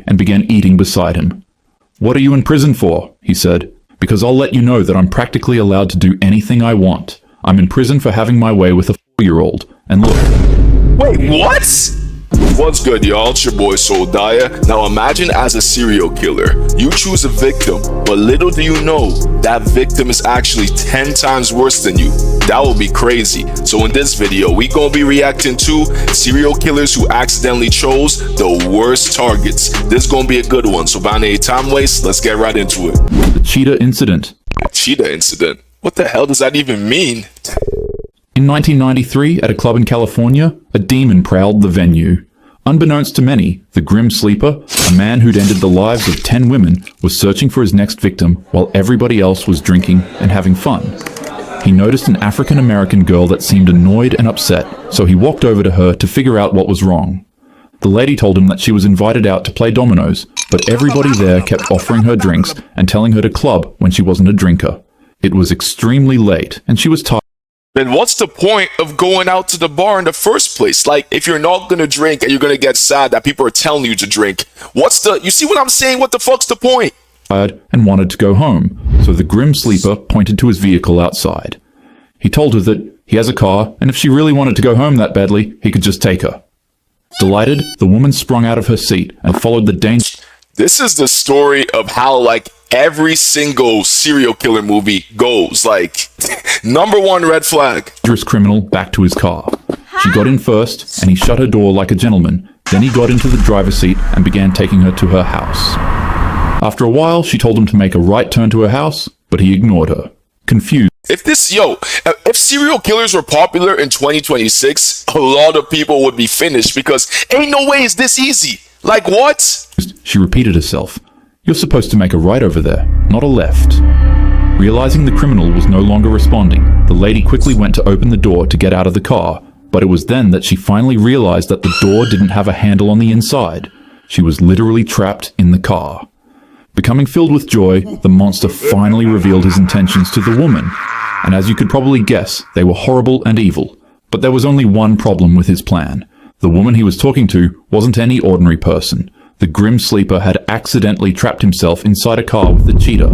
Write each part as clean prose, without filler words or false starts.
and began eating beside him. "What are you in prison for?" he said. "Because I'll let you know that I'm practically allowed to do anything I want. I'm in prison for having my way with a 4-year-old. And look." Wait, what? What's good, y'all? It's your boy Soul Daya. Now imagine as a serial killer, you choose a victim, but little do you know, that victim is actually 10 times worse than you. That would be crazy. So in this video, we gonna be reacting to serial killers who accidentally chose the worst targets. This is gonna be a good one, so without any time waste, let's get right into it. The cheetah incident. Cheetah incident? What the hell does that even mean? In 1993, at a club in California, a demon prowled the venue. Unbeknownst to many, the Grim Sleeper, a man who'd ended the lives of 10 women, was searching for his next victim while everybody else was drinking and having fun. He noticed an African-American girl that seemed annoyed and upset, so he walked over to her to figure out what was wrong. The lady told him that she was invited out to play dominoes, but everybody there kept offering her drinks and telling her to club when she wasn't a drinker. It was extremely late, and she was tired. Then what's the point of going out to the bar in the first place? Like, if you're not gonna drink and you're gonna get sad that people are telling you to drink, you see what I'm saying? What the fuck's the point? And wanted to go home, so the Grim Sleeper pointed to his vehicle outside. He told her that he has a car, and if she really wanted to go home that badly, he could just take her. Delighted, the woman sprung out of her seat and followed the danger. This is the story of how, like, every single serial killer movie goes. Like, number one red flag. Dangerous criminal back to his car. She got in first, and he shut her door like a gentleman. Then he got into the driver's seat and began taking her to her house. After a while, she told him to make a right turn to her house, but he ignored her. Confused. If serial killers were popular in 2026, a lot of people would be finished because ain't no way it's this easy. Like, what? She repeated herself. "You're supposed to make a right over there, not a left." Realizing the criminal was no longer responding, the lady quickly went to open the door to get out of the car, but it was then that she finally realized that the door didn't have a handle on the inside. She was literally trapped in the car. Becoming filled with joy, the monster finally revealed his intentions to the woman, and as you could probably guess, they were horrible and evil. But there was only one problem with his plan. The woman he was talking to wasn't any ordinary person. The Grim Sleeper had accidentally trapped himself inside a car with the cheetah,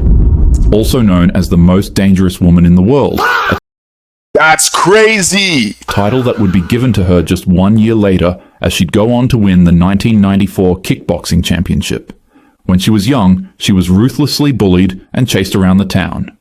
also known as the most dangerous woman in the world. That's crazy! A title that would be given to her just 1 year later, as she'd go on to win the 1994 kickboxing championship. When she was young, she was ruthlessly bullied and chased around the town.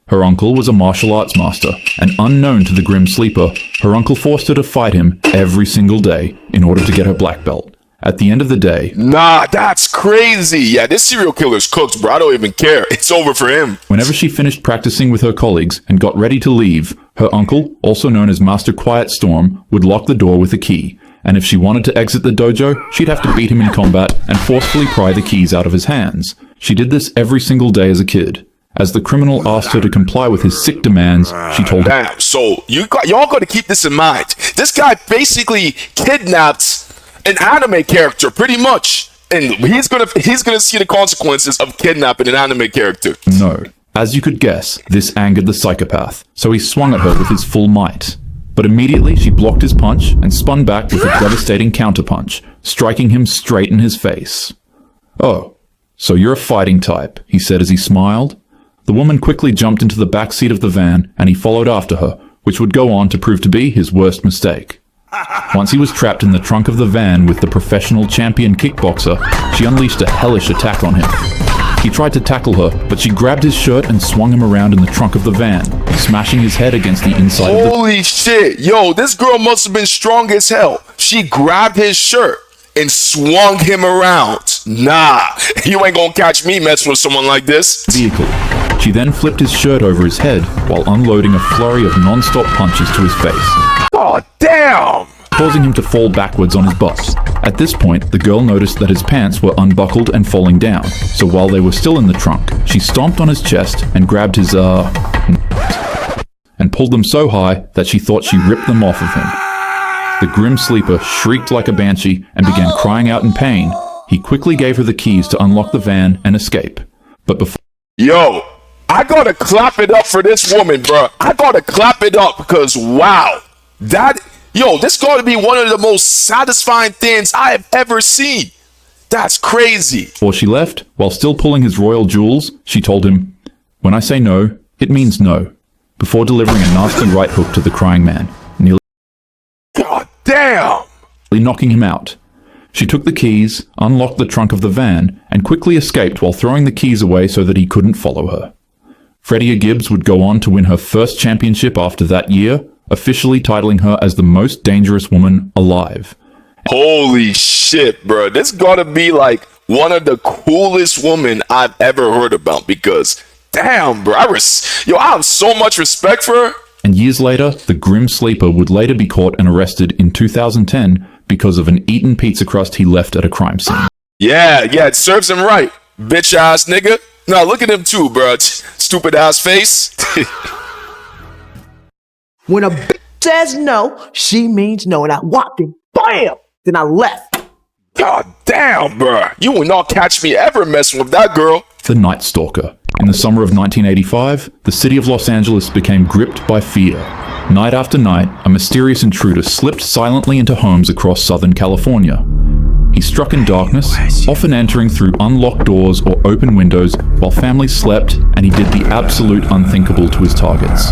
Her uncle was a martial arts master, and unknown to the Grim Sleeper, her uncle forced her to fight him every single day in order to get her black belt. At the end of the day... Nah, that's crazy. Yeah, this serial killer's cooked, bro. I don't even care. It's over for him. Whenever she finished practicing with her colleagues and got ready to leave, her uncle, also known as Master Quiet Storm, would lock the door with a key. And if she wanted to exit the dojo, she'd have to beat him in combat and forcefully pry the keys out of his hands. She did this every single day as a kid. As the criminal asked her to comply with his sick demands, she told him... Damn, so y'all got to keep this in mind. This guy basically kidnapped an anime character, pretty much. And he's gonna see the consequences of kidnapping an anime character. No. As you could guess, this angered the psychopath, so he swung at her with his full might. But immediately she blocked his punch and spun back with a devastating counterpunch, striking him straight in his face. "Oh, so you're a fighting type," he said as he smiled. The woman quickly jumped into the back seat of the van, and he followed after her, which would go on to prove to be his worst mistake. Once he was trapped in the trunk of the van with the professional champion kickboxer, she unleashed a hellish attack on him. He tried to tackle her, but she grabbed his shirt and swung him around in the trunk of the van, smashing his head against the inside of the... Holy shit, yo, this girl must have been strong as hell. She grabbed his shirt and swung him around. Nah, you ain't gonna catch me messing with someone like this. Vehicle. She then flipped his shirt over his head while unloading a flurry of non-stop punches to his face. Oh, damn! Causing him to fall backwards on his butt. At this point, the girl noticed that his pants were unbuckled and falling down, so while they were still in the trunk, she stomped on his chest and grabbed his, and pulled them so high that she thought she ripped them off of him. The Grim Sleeper shrieked like a banshee and began crying out in pain. He quickly gave her the keys to unlock the van and escape. But before... Yo, I gotta clap it up for this woman, bro. I gotta clap it up because, wow. This gotta be one of the most satisfying things I have ever seen. That's crazy. Before she left, while still pulling his royal jewels, she told him, "When I say no, it means no," before delivering a nasty right hook to the crying man, nearly God damn. knocking him out. She took the keys, unlocked the trunk of the van, and quickly escaped while throwing the keys away so that he couldn't follow her. Freddie Gibbs would go on to win her first championship after that year, officially titling her as the most dangerous woman alive. Holy shit, bro. This gotta be like one of the coolest women I've ever heard about because, damn, bro. I have so much respect for her. And years later, the grim sleeper would later be caught and arrested in 2010 because of an eaten pizza crust he left at a crime scene. Yeah, it serves him right. Bitch ass nigga. Now look at him too, bro. Stupid ass face. When a bitch says no, she means no. And I walked in, bam! Then I left. God damn, bro. You will not catch me ever messing with that girl. The Night Stalker. In the summer of 1985, the city of Los Angeles became gripped by fear. Night after night, a mysterious intruder slipped silently into homes across Southern California. He struck in darkness, often entering through unlocked doors or open windows while families slept, and he did the absolute unthinkable to his targets.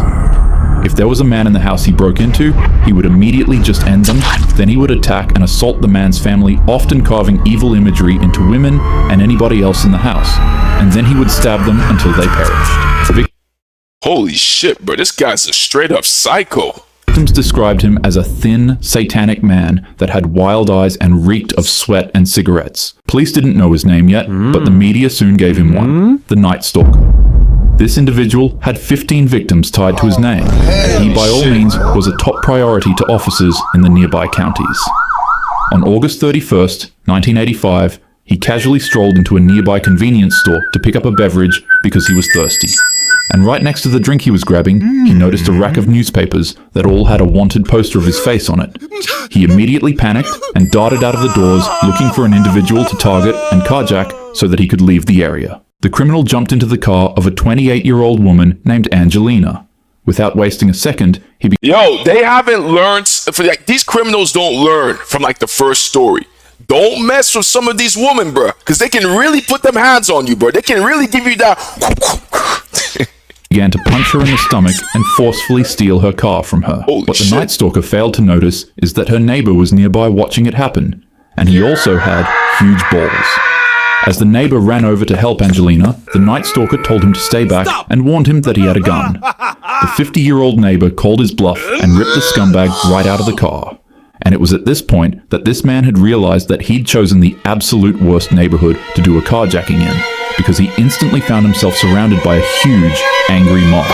If there was a man in the house he broke into, he would immediately just end them, then he would attack and assault the man's family, often carving evil imagery into women and anybody else in the house, and then he would stab them until they perished. Holy shit, bro. This guy's a straight up psycho. Victims described him as a thin, satanic man that had wild eyes and reeked of sweat and cigarettes. Police didn't know his name yet, but the media soon gave him one, the Night Stalker. This individual had 15 victims tied to his name. He, by all means, was a top priority to officers in the nearby counties. On August 31st, 1985, he casually strolled into a nearby convenience store to pick up a beverage because he was thirsty. And right next to the drink he was grabbing, he noticed a rack of newspapers that all had a wanted poster of his face on it. He immediately panicked and darted out of the doors looking for an individual to target and carjack so that he could leave the area. The criminal jumped into the car of a 28-year-old woman named Angelina. Without wasting a second, Yo, they haven't learned. These criminals don't learn from like the first story. Don't mess with some of these women, bro, because they can really put them hands on you, bro. They can really give you that. began to punch her in the stomach and forcefully steal her car from her. What the Night Stalker failed to notice is that her neighbor was nearby watching it happen, and he also had huge balls. As the neighbor ran over to help Angelina, the Night Stalker told him to stay back and warned him that he had a gun. The 50-year-old neighbor called his bluff and ripped the scumbag right out of the car. And it was at this point that this man had realized that he'd chosen the absolute worst neighborhood to do a carjacking in, because he instantly found himself surrounded by a huge, angry mob.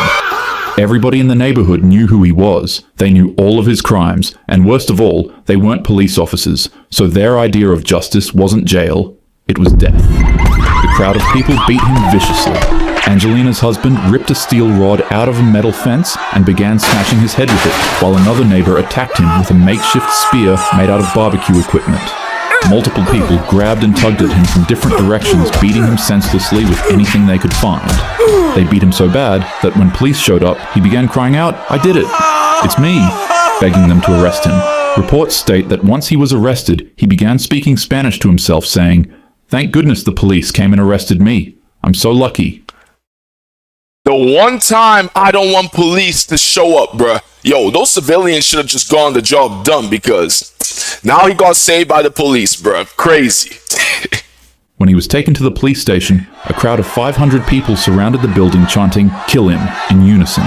Everybody in the neighborhood knew who he was, they knew all of his crimes, and worst of all, they weren't police officers, so their idea of justice wasn't jail, it was death. The crowd of people beat him viciously. Angelina's husband ripped a steel rod out of a metal fence and began smashing his head with it, while another neighbor attacked him with a makeshift spear made out of barbecue equipment. Multiple people grabbed and tugged at him from different directions, beating him senselessly with anything they could find. They beat him so bad that when police showed up, he began crying out, "I did it! It's me!" begging them to arrest him. Reports state that once he was arrested, he began speaking Spanish to himself, saying, "Thank goodness the police came and arrested me. I'm so lucky." The one time I don't want police to show up, bruh. Yo, those civilians should have just gone the job done because now he got saved by the police, bruh. Crazy. When he was taken to the police station, a crowd of 500 people surrounded the building chanting, "Kill him," in unison.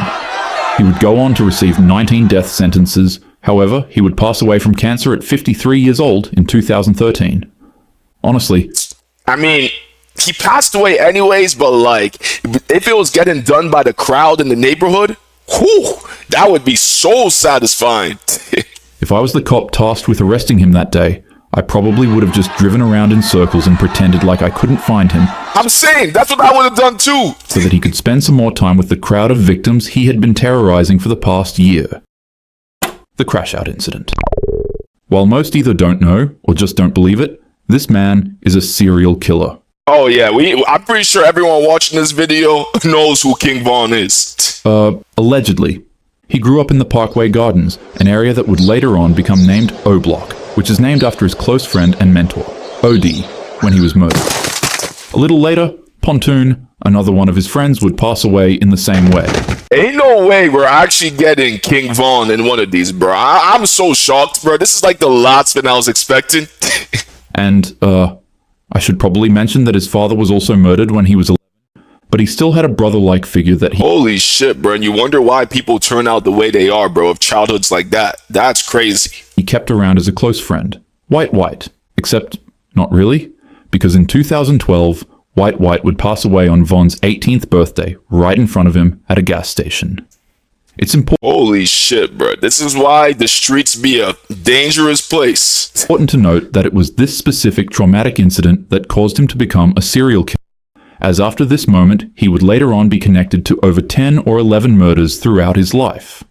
He would go on to receive 19 death sentences. However, he would pass away from cancer at 53 years old in 2013. Honestly, I mean, he passed away anyways, but like, if it was getting done by the crowd in the neighborhood, whew, that would be so satisfying. if I was the cop tasked with arresting him that day, I probably would have just driven around in circles and pretended like I couldn't find him. I'm saying, that's what I would have done too. So that he could spend some more time with the crowd of victims he had been terrorizing for the past year. The crash-out incident. While most either don't know or just don't believe it, this man is a serial killer. Oh yeah, I'm pretty sure everyone watching this video knows who King Von is. Allegedly. He grew up in the Parkway Gardens, an area that would later on become named O Block, which is named after his close friend and mentor, OD. when he was murdered. A little later, Pontoon, another one of his friends, would pass away in the same way. Ain't no way we're actually getting King Von in one of these, bro. I'm so shocked, bro. This is like the last thing I was expecting. And, I should probably mention that his father was also murdered when he was 11, but he still had a brother-like figure that he... Holy shit, bro. And you wonder why people turn out the way they are, bro, of childhoods like that. That's crazy. He kept around as a close friend. White. Except, not really, because in 2012, White would pass away on Von's 18th birthday, right in front of him at a gas station. It's Holy shit, bro. This is why the streets be a dangerous place. important to note that it was this specific traumatic incident that caused him to become a serial killer, as after this moment, he would later on be connected to over 10 or 11 murders throughout his life,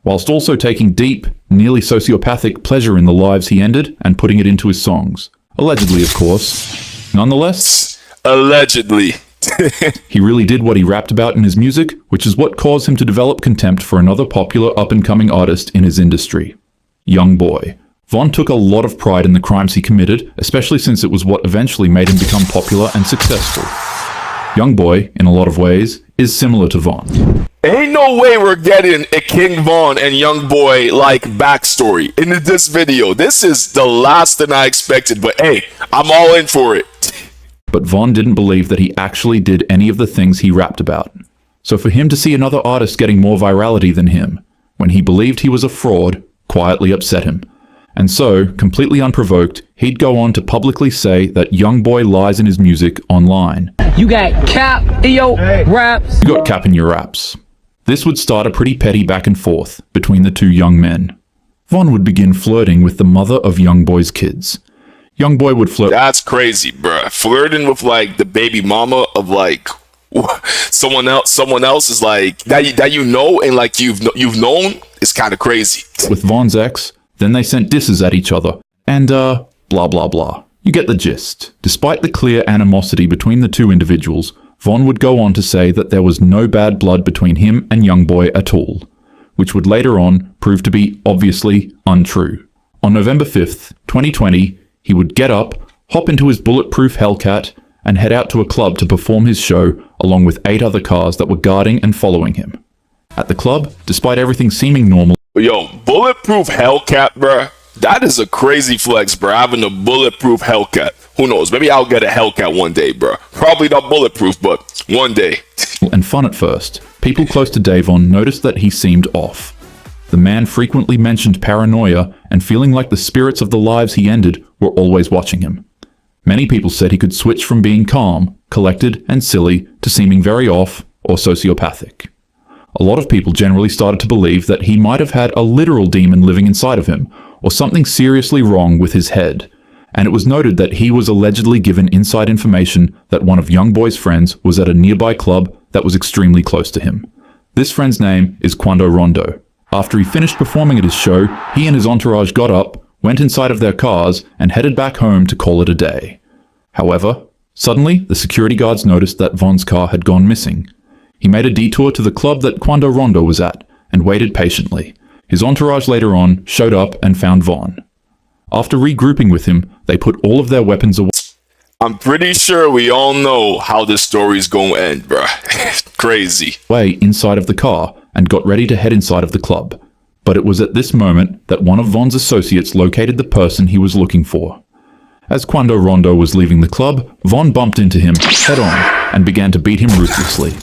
whilst also taking deep, nearly sociopathic pleasure in the lives he ended and putting it into his songs. Allegedly, of course. Nonetheless, Allegedly. he really did what he rapped about in his music, which is what caused him to develop contempt for another popular up-and-coming artist in his industry, Young Boy. Von took a lot of pride in the crimes he committed, especially since it was what eventually made him become popular and successful. Young Boy, in a lot of ways, is similar to Von. Ain't no way we're getting a King Von and Young Boy like backstory in this video. This is the last thing I expected, but hey, I'm all in for it. But Von didn't believe that he actually did any of the things he rapped about. So for him to see another artist getting more virality than him, when he believed he was a fraud, quietly upset him. And so, completely unprovoked, he'd go on to publicly say that Young Boy lies in his music online. You got cap in your raps. You got cap in your raps. This would start a pretty petty back and forth between the two young men. Von would begin flirting with the mother of Young Boy's kids. Young Boy would flirt. That's crazy, bruh. Flirting with like the baby mama of like someone else is like that you know and like you've known is kind of crazy. With Von's ex, then they sent disses at each other. And blah blah blah. You get the gist. Despite the clear animosity between the two individuals, Von would go on to say that there was no bad blood between him and Young Boy at all, which would later on prove to be obviously untrue. On November 5th, 2020, he would get up, hop into his bulletproof Hellcat, and head out to a club to perform his show along with 8 other cars that were guarding and following him. At the club, despite everything seeming normal, Yo, bulletproof Hellcat, bruh. That is a crazy flex, bruh. Having a bulletproof Hellcat. Who knows? Maybe I'll get a Hellcat one day, bruh. Probably not bulletproof, but one day. and fun at first, people close to Davon noticed that he seemed off. The man frequently mentioned paranoia and feeling like the spirits of the lives he ended were always watching him. Many people said he could switch from being calm, collected, and silly to seeming very off or sociopathic. A lot of people generally started to believe that he might have had a literal demon living inside of him, or something seriously wrong with his head, and it was noted that he was allegedly given inside information that one of Young Boy's friends was at a nearby club that was extremely close to him. This friend's name is Quando Rondo. After he finished performing at his show, he and his entourage got up, went inside of their cars, and headed back home to call it a day. However, suddenly the security guards noticed that Von's car had gone missing. He made a detour to the club that Quando Rondo was at, and waited patiently. His entourage later on showed up and found Von. After regrouping with him, they put all of their weapons away. I'm pretty sure we all know how this story's gonna end, bruh. Crazy. Inside of the car and got ready to head inside of the club. But it was at this moment that one of Von's associates located the person he was looking for. As Quando Rondo was leaving the club, Von bumped into him head on and began to beat him ruthlessly.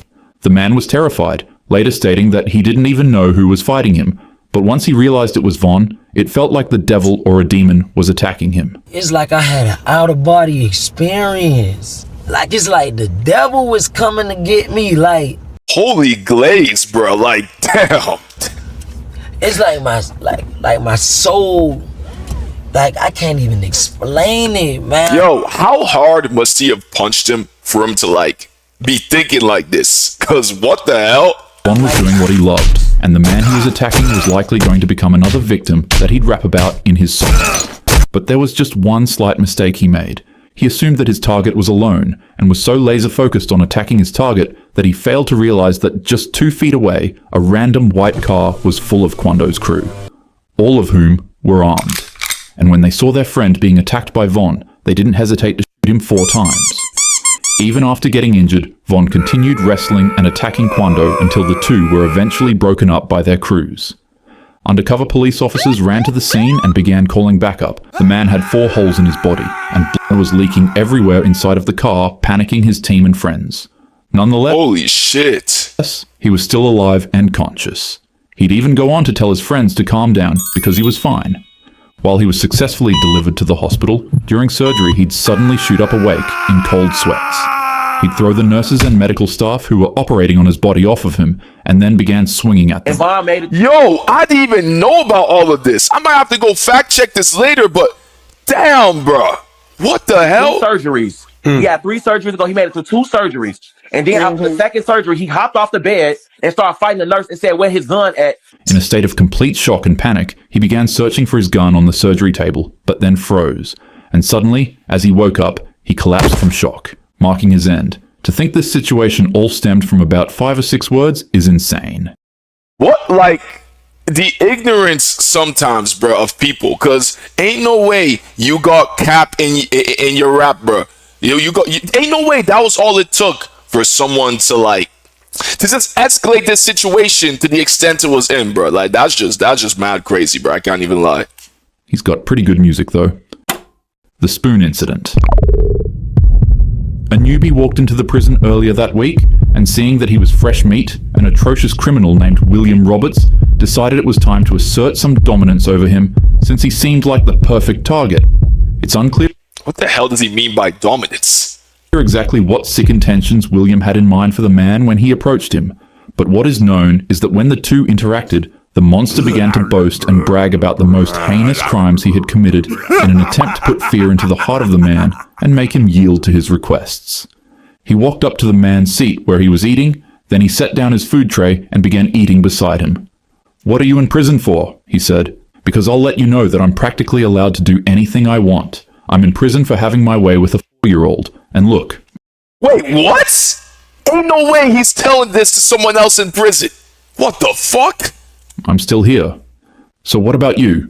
The man was terrified, later stating that he didn't even know who was fighting him, but once he realized it was Von, it felt like the devil or a demon was attacking him. It's like I had an out-of-body experience. Like it's like the devil was coming to get me, like... Holy glaze, bro. Like, damn. It's like my soul, like I can't even explain it, man. Yo, how hard must he have punched him for him to like be thinking like this? Cause what the hell? Von was doing what he loved, and the man he was attacking was likely going to become another victim that he'd rap about in his songs. But there was just one slight mistake he made. He assumed that his target was alone, and was so laser-focused on attacking his target that he failed to realize that just 2 feet away, a random white car was full of Quando's crew, all of whom were armed. And when they saw their friend being attacked by Von, they didn't hesitate to him 4 times. Even after getting injured, Vaughn continued wrestling and attacking Quando until the two were eventually broken up by their crews. Undercover police officers ran to the scene and began calling backup. The man had 4 holes in his body, and blood was leaking everywhere inside of the car, panicking his team and friends. Nonetheless, Holy shit. he was still alive and conscious. He'd even go on to tell his friends to calm down because he was fine. While he was successfully delivered to the hospital, during surgery he'd suddenly shoot up awake in cold sweats. He'd throw the nurses and medical staff who were operating on his body off of him and then began swinging at them. Yo, I didn't even know about all of this. I might have to go fact check this later, but damn, bro. What the hell? 2 surgeries. He had 3 surgeries ago. He made it to 2 surgeries. And then after the second surgery, he hopped off the bed and started fighting the nurse and said, "Where his gun at?" In a state of complete shock and panic, he began searching for his gun on the surgery table, but then froze. And suddenly, as he woke up, he collapsed from shock, marking his end. To think this situation all stemmed from about 5 or 6 words is insane. What, like, the ignorance sometimes, bro, of people, cause ain't no way you got cap in your rap, bro. Ain't no way that was all it took for someone to just escalate this situation to the extent it was in, bro. Like, that's just mad crazy, bro. I can't even lie. He's got pretty good music, though. The spoon incident. A newbie walked into the prison earlier that week, and seeing that he was fresh meat, an atrocious criminal named William Roberts decided it was time to assert some dominance over him, since he seemed like the perfect target. It's unclear What the hell does he mean by dominance? exactly what sick intentions William had in mind for the man when he approached him, but what is known is that when the two interacted, the monster began to boast and brag about the most heinous crimes he had committed in an attempt to put fear into the heart of the man and make him yield to his requests. He walked up to the man's seat where he was eating, then he set down his food tray and began eating beside him. "What are you in prison for?" he said. "Because I'll let you know that I'm practically allowed to do anything I want. I'm in prison for having my way with a 4-year-old, and look." Wait, what? Ain't no way he's telling this to someone else in prison. What the fuck? "I'm still here. So what about you?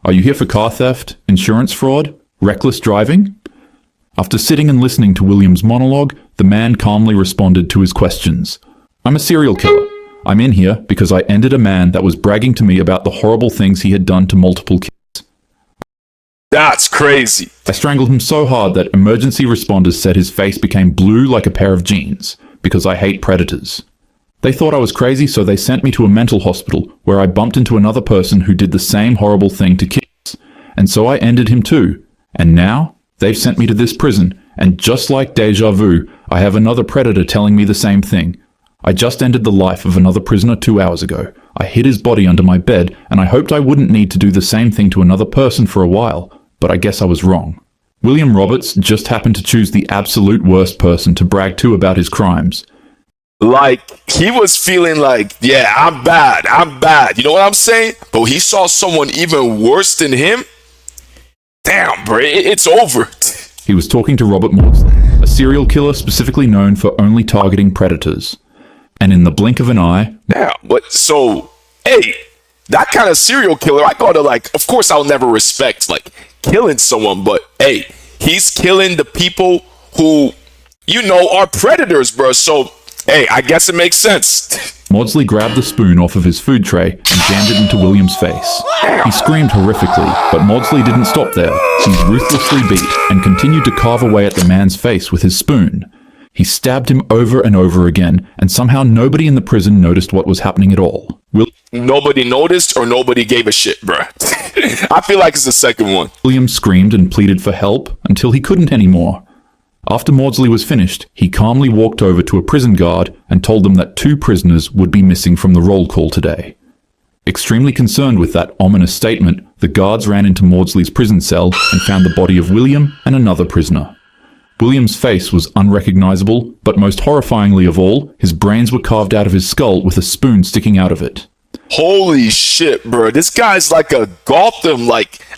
Are you here for car theft, insurance fraud, reckless driving?" After sitting and listening to William's monologue, the man calmly responded to his questions. "I'm a serial killer. I'm in here because I ended a man that was bragging to me about the horrible things he had done to multiple kids. That's crazy. I strangled him so hard that emergency responders said his face became blue like a pair of jeans, because I hate predators. They thought I was crazy, so they sent me to a mental hospital where I bumped into another person who did the same horrible thing to kids. And so I ended him too. And now, they've sent me to this prison, and just like deja vu, I have another predator telling me the same thing. I just ended the life of another prisoner 2 hours ago. I hid his body under my bed, and I hoped I wouldn't need to do the same thing to another person for a while, but I guess I was wrong. William Roberts just happened to choose the absolute worst person to brag to about his crimes. Like, he was feeling like, yeah, I'm bad. You know what I'm saying? But he saw someone even worse than him? Damn, bro, it's over. He was talking to Robert Maudsley, a serial killer specifically known for only targeting predators. And in the blink of an eye... Yeah, but so, hey, that kind of serial killer, I gotta of course I'll never respect, killing someone, but hey, he's killing the people who, are predators, bro. So, hey, I guess it makes sense. Maudsley grabbed the spoon off of his food tray and jammed it into William's face. He screamed horrifically, but Maudsley didn't stop there. He ruthlessly beat and continued to carve away at the man's face with his spoon. He stabbed him over and over again, and somehow nobody in the prison noticed what was happening at all. Nobody noticed or nobody gave a shit, bruh. I feel like it's the second one. William screamed and pleaded for help until he couldn't anymore. After Maudsley was finished, he calmly walked over to a prison guard and told them that 2 prisoners would be missing from the roll call today. Extremely concerned with that ominous statement, the guards ran into Maudsley's prison cell and found the body of William and another prisoner. William's face was unrecognizable, but most horrifyingly of all, his brains were carved out of his skull with a spoon sticking out of it. Holy shit, bro. This guy's like a Gotham,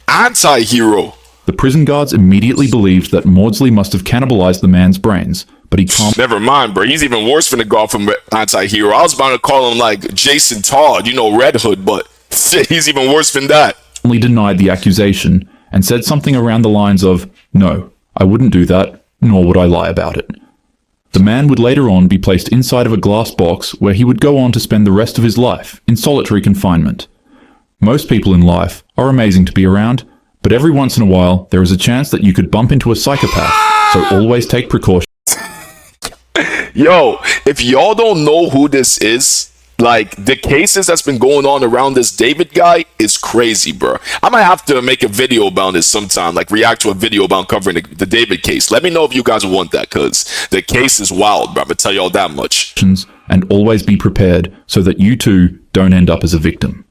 anti-hero. The prison guards immediately believed that Maudsley must have cannibalized the man's brains, but he calmly... Never mind, bro. He's even worse than the Gotham anti-hero. I was about to call him, Jason Todd, Red Hood, but shit, he's even worse than that. ...denied the accusation and said something around the lines of, "No, I wouldn't do that. nor would I lie about it. The man would later on be placed inside of a glass box where he would go on to spend the rest of his life in solitary confinement. Most people in life are amazing to be around, but every once in a while there is a chance that you could bump into a psychopath, so always take precautions. Yo, if y'all don't know who this is, like, the cases that's been going on around this David guy is crazy, bro. I might have to make a video about this sometime, like react to a video about covering the David case. Let me know if you guys want that, because the case is wild, bro. I'm gonna tell y'all that much. And always be prepared so that you too don't end up as a victim.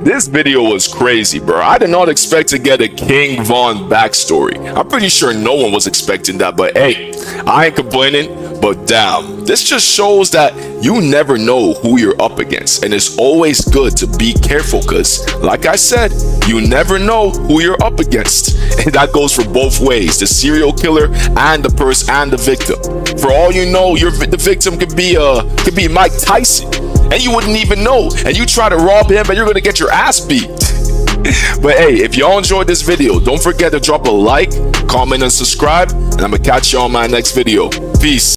This video was crazy, bro. I did not expect to get a King Von backstory. I'm pretty sure no one was expecting that, but hey, I ain't complaining. But damn, this just shows that you never know who you're up against, and it's always good to be careful, because like I said, you never know who you're up against, and that goes for both ways, the serial killer and the person and the victim. For all you know, the victim could be Mike Tyson, and you wouldn't even know, and you try to rob him and you're gonna get your ass beat. But hey, if y'all enjoyed this video, don't forget to drop a like, comment, and subscribe, and I'm gonna catch y'all on my next video. Peace.